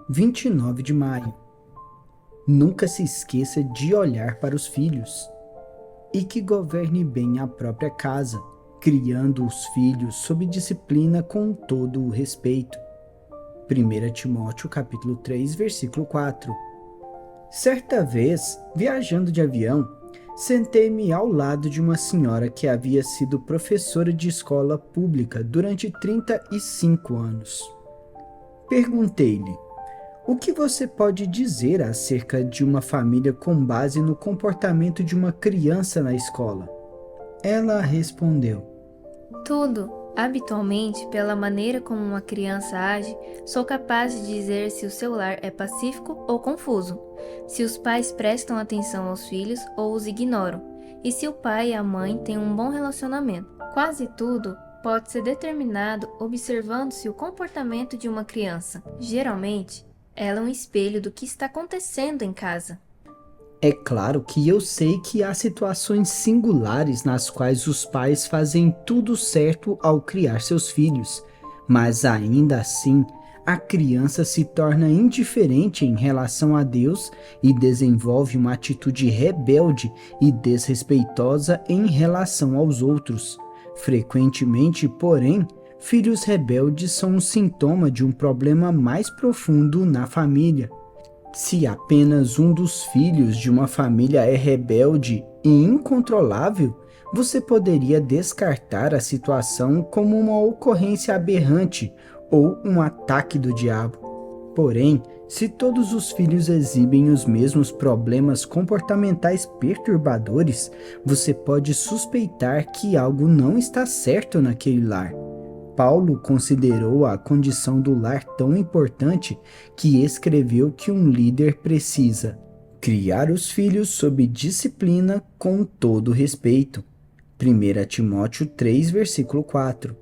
29 de maio. Nunca se esqueça de olhar para os filhos e que governe bem a própria casa, criando os filhos sob disciplina com todo o respeito. 1 Timóteo capítulo 3, versículo 4. Certa vez, viajando de avião, sentei-me ao lado de uma senhora que havia sido professora de escola pública durante 35 anos. Perguntei-lhe: o que você pode dizer acerca de uma família com base no comportamento de uma criança na escola? Ela respondeu: Tudo. Habitualmente, pela maneira como uma criança age, sou capaz de dizer se o seu lar é pacífico ou confuso, se os pais prestam atenção aos filhos ou os ignoram, e se o pai e a mãe têm um bom relacionamento. Quase tudo pode ser determinado observando-se o comportamento de uma criança. Geralmente, ela é um espelho do que está acontecendo em casa. é claro que eu sei que há situações singulares nas quais os pais fazem tudo certo ao criar seus filhos, mas ainda assim, a criança se torna indiferente em relação a Deus e desenvolve uma atitude rebelde e desrespeitosa em relação aos outros. Frequentemente, porém, filhos rebeldes são um sintoma de um problema mais profundo na família. Se apenas um dos filhos de uma família é rebelde e incontrolável, você poderia descartar a situação como uma ocorrência aberrante ou um ataque do diabo. Porém, se todos os filhos exibem os mesmos problemas comportamentais perturbadores, você pode suspeitar que algo não está certo naquele lar. Paulo considerou a condição do lar tão importante que escreveu que um líder precisa criar os filhos sob disciplina com todo respeito. 1 Timóteo 3, versículo 4.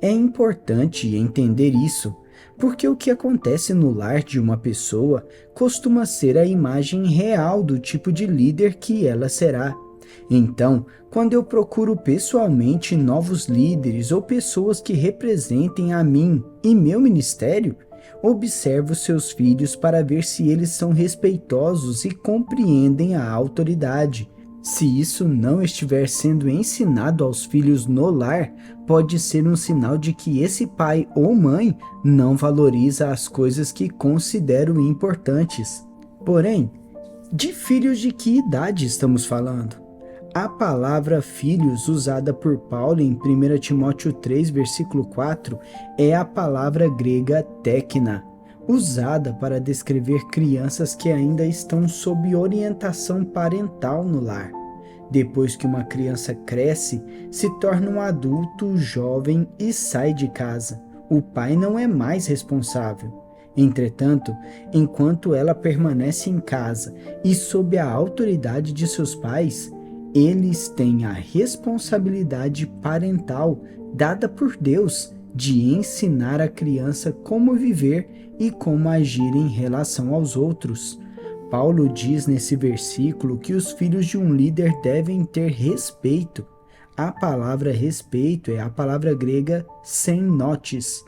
É importante entender isso, porque o que acontece no lar de uma pessoa costuma ser a imagem real do tipo de líder que ela será. Então, quando eu procuro pessoalmente novos líderes ou pessoas que representem a mim e meu ministério, observo seus filhos para ver se eles são respeitosos e compreendem a autoridade. Se isso não estiver sendo ensinado aos filhos no lar, pode ser um sinal de que esse pai ou mãe não valoriza as coisas que considero importantes. Porém, de filhos de que idade estamos falando? A palavra filhos usada por Paulo em 1 Timóteo 3, versículo 4, é a palavra grega tekna, usada para descrever crianças que ainda estão sob orientação parental no lar. Depois que uma criança cresce, se torna um adulto jovem e sai de casa, o pai não é mais responsável. Entretanto, enquanto ela permanece em casa e sob a autoridade de seus pais, eles têm a responsabilidade parental dada por Deus de ensinar a criança como viver e como agir em relação aos outros. Paulo diz nesse versículo que os filhos de um líder devem ter respeito. A palavra respeito é a palavra grega senotes.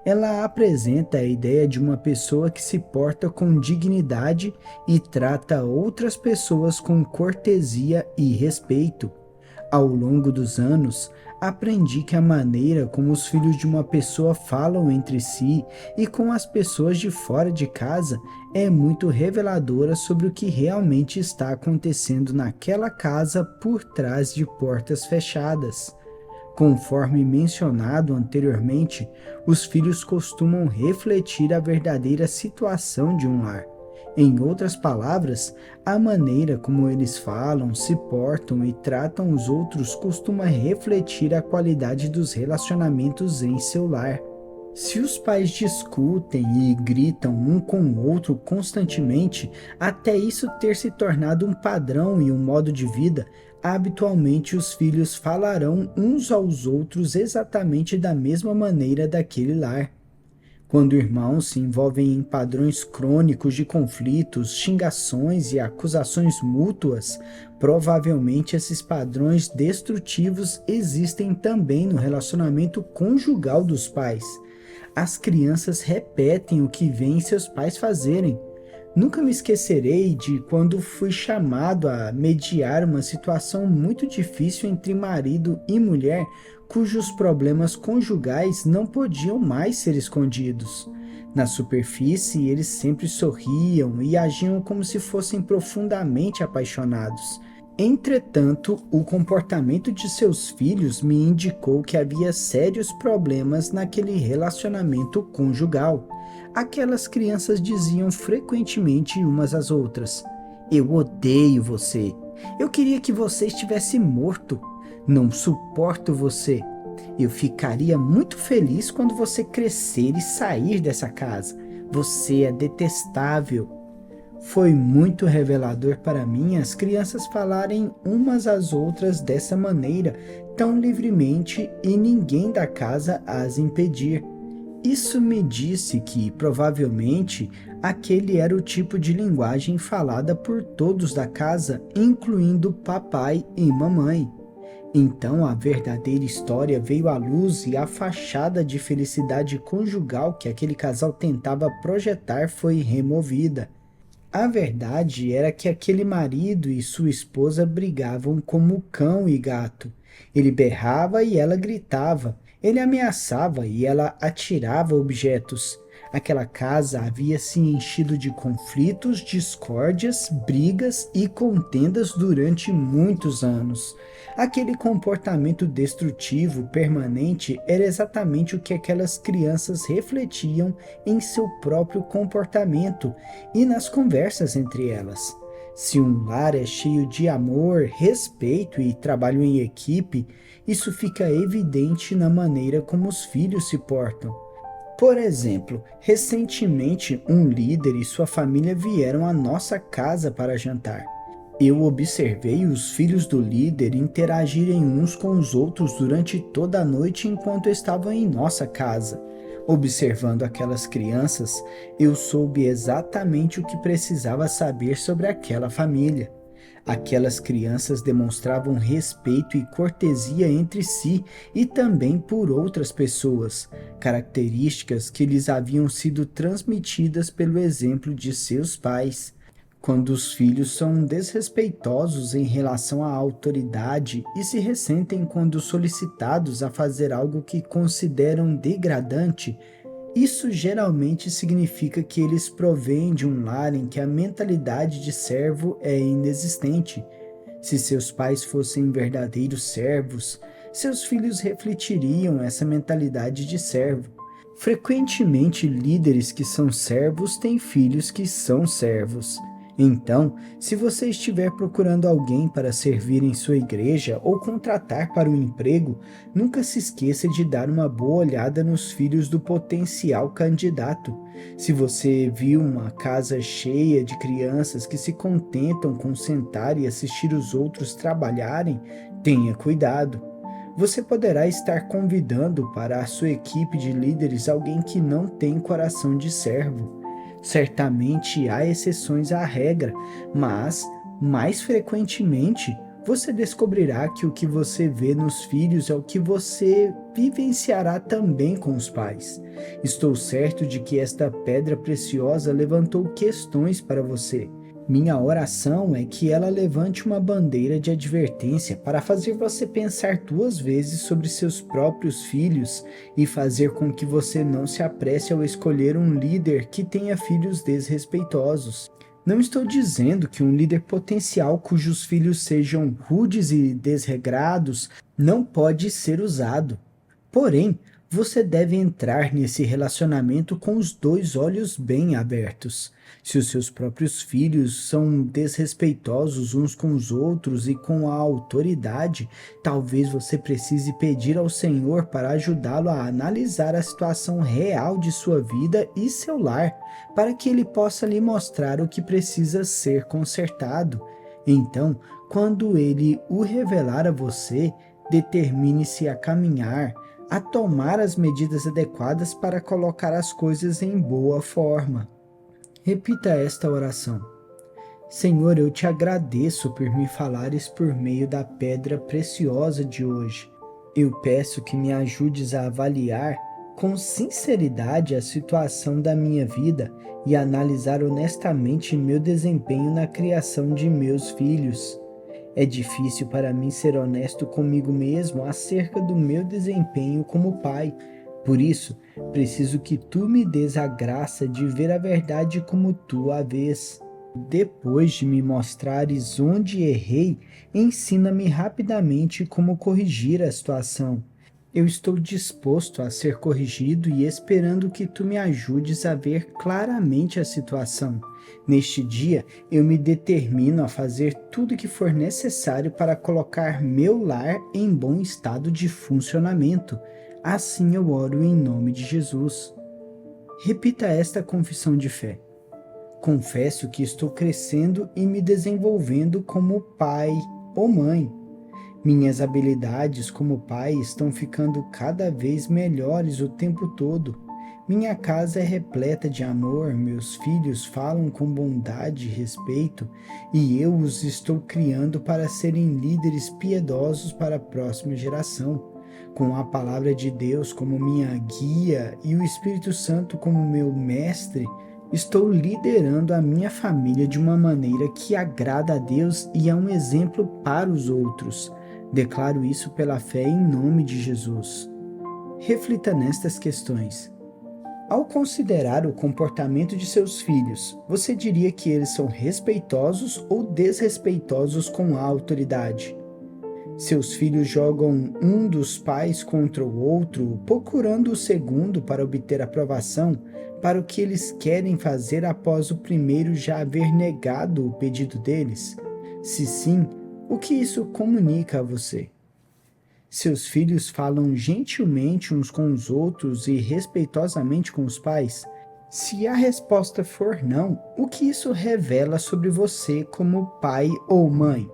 Ela apresenta a ideia de uma pessoa que se porta com dignidade e trata outras pessoas com cortesia e respeito. Ao longo dos anos, aprendi que a maneira como os filhos de uma pessoa falam entre si e com as pessoas de fora de casa é muito reveladora sobre o que realmente está acontecendo naquela casa por trás de portas fechadas. Conforme mencionado anteriormente, os filhos costumam refletir a verdadeira situação de um lar. Em outras palavras, a maneira como eles falam, se portam e tratam os outros costuma refletir a qualidade dos relacionamentos em seu lar. Se os pais discutem e gritam um com o outro constantemente, até isso ter se tornado um padrão e um modo de vida, habitualmente os filhos falarão uns aos outros exatamente da mesma maneira daquele lar. Quando irmãos se envolvem em padrões crônicos de conflitos, xingações e acusações mútuas, provavelmente esses padrões destrutivos existem também no relacionamento conjugal dos pais. As crianças repetem o que veem seus pais fazerem. Nunca me esquecerei de quando fui chamado a mediar uma situação muito difícil entre marido e mulher, cujos problemas conjugais não podiam mais ser escondidos. Na superfície, eles sempre sorriam e agiam como se fossem profundamente apaixonados. Entretanto, o comportamento de seus filhos me indicou que havia sérios problemas naquele relacionamento conjugal. Aquelas crianças diziam frequentemente umas às outras: "Eu odeio você. Eu queria que você estivesse morto. Não suporto você. Eu ficaria muito feliz quando você crescer e sair dessa casa. Você é detestável." Foi muito revelador para mim as crianças falarem umas às outras dessa maneira, tão livremente, e ninguém da casa as impedir. Isso me disse que, provavelmente, aquele era o tipo de linguagem falada por todos da casa, incluindo papai e mamãe. Então a verdadeira história veio à luz e a fachada de felicidade conjugal que aquele casal tentava projetar foi removida. A verdade era que aquele marido e sua esposa brigavam como cão e gato. Ele berrava e ela gritava. Ele ameaçava e ela atirava objetos. Aquela casa havia se enchido de conflitos, discórdias, brigas e contendas durante muitos anos. Aquele comportamento destrutivo permanente era exatamente o que aquelas crianças refletiam em seu próprio comportamento e nas conversas entre elas. Se um lar é cheio de amor, respeito e trabalho em equipe, isso fica evidente na maneira como os filhos se portam. Por exemplo, recentemente um líder e sua família vieram à nossa casa para jantar. Eu observei os filhos do líder interagirem uns com os outros durante toda a noite enquanto estavam em nossa casa. Observando aquelas crianças, eu soube exatamente o que precisava saber sobre aquela família. Aquelas crianças demonstravam respeito e cortesia entre si e também por outras pessoas, características que lhes haviam sido transmitidas pelo exemplo de seus pais. Quando os filhos são desrespeitosos em relação à autoridade e se ressentem quando solicitados a fazer algo que consideram degradante, isso geralmente significa que eles provêm de um lar em que a mentalidade de servo é inexistente. Se seus pais fossem verdadeiros servos, seus filhos refletiriam essa mentalidade de servo. Frequentemente, líderes que são servos têm filhos que são servos. Então, se você estiver procurando alguém para servir em sua igreja ou contratar para um emprego, nunca se esqueça de dar uma boa olhada nos filhos do potencial candidato. Se você viu uma casa cheia de crianças que se contentam com sentar e assistir os outros trabalharem, tenha cuidado. Você poderá estar convidando para a sua equipe de líderes alguém que não tem coração de servo. Certamente há exceções à regra, mas, mais frequentemente, você descobrirá que o que você vê nos filhos é o que você vivenciará também com os pais. Estou certo de que esta pedra preciosa levantou questões para você. Minha oração é que ela levante uma bandeira de advertência para fazer você pensar 2 vezes sobre seus próprios filhos e fazer com que você não se apresse ao escolher um líder que tenha filhos desrespeitosos. Não estou dizendo que um líder potencial cujos filhos sejam rudes e desregrados não pode ser usado. Porém, você deve entrar nesse relacionamento com os 2 olhos bem abertos. Se os seus próprios filhos são desrespeitosos uns com os outros e com a autoridade, talvez você precise pedir ao Senhor para ajudá-lo a analisar a situação real de sua vida e seu lar, para que ele possa lhe mostrar o que precisa ser consertado. Então, quando ele o revelar a você, determine-se a caminhar, a tomar as medidas adequadas para colocar as coisas em boa forma. Repita esta oração. Senhor, eu te agradeço por me falares por meio da pedra preciosa de hoje. Eu peço que me ajudes a avaliar com sinceridade a situação da minha vida e analisar honestamente meu desempenho na criação de meus filhos. É difícil para mim ser honesto comigo mesmo acerca do meu desempenho como pai. Por isso, preciso que tu me dês a graça de ver a verdade como tu a vês. Depois de me mostrares onde errei, ensina-me rapidamente como corrigir a situação. Eu estou disposto a ser corrigido e esperando que tu me ajudes a ver claramente a situação. Neste dia, eu me determino a fazer tudo o que for necessário para colocar meu lar em bom estado de funcionamento. Assim eu oro em nome de Jesus. Repita esta confissão de fé. Confesso que estou crescendo e me desenvolvendo como pai ou mãe. Minhas habilidades como pai estão ficando cada vez melhores o tempo todo. Minha casa é repleta de amor, meus filhos falam com bondade e respeito, e eu os estou criando para serem líderes piedosos para a próxima geração. Com a palavra de Deus como minha guia e o Espírito Santo como meu mestre, estou liderando a minha família de uma maneira que agrada a Deus e é um exemplo para os outros. Declaro isso pela fé em nome de Jesus. Reflita nestas questões. Ao considerar o comportamento de seus filhos, você diria que eles são respeitosos ou desrespeitosos com a autoridade? Seus filhos jogam um dos pais contra o outro, procurando o segundo para obter aprovação para o que eles querem fazer após o primeiro já haver negado o pedido deles? Se sim, o que isso comunica a você? Seus filhos falam gentilmente uns com os outros e respeitosamente com os pais? Se a resposta for não, o que isso revela sobre você como pai ou mãe?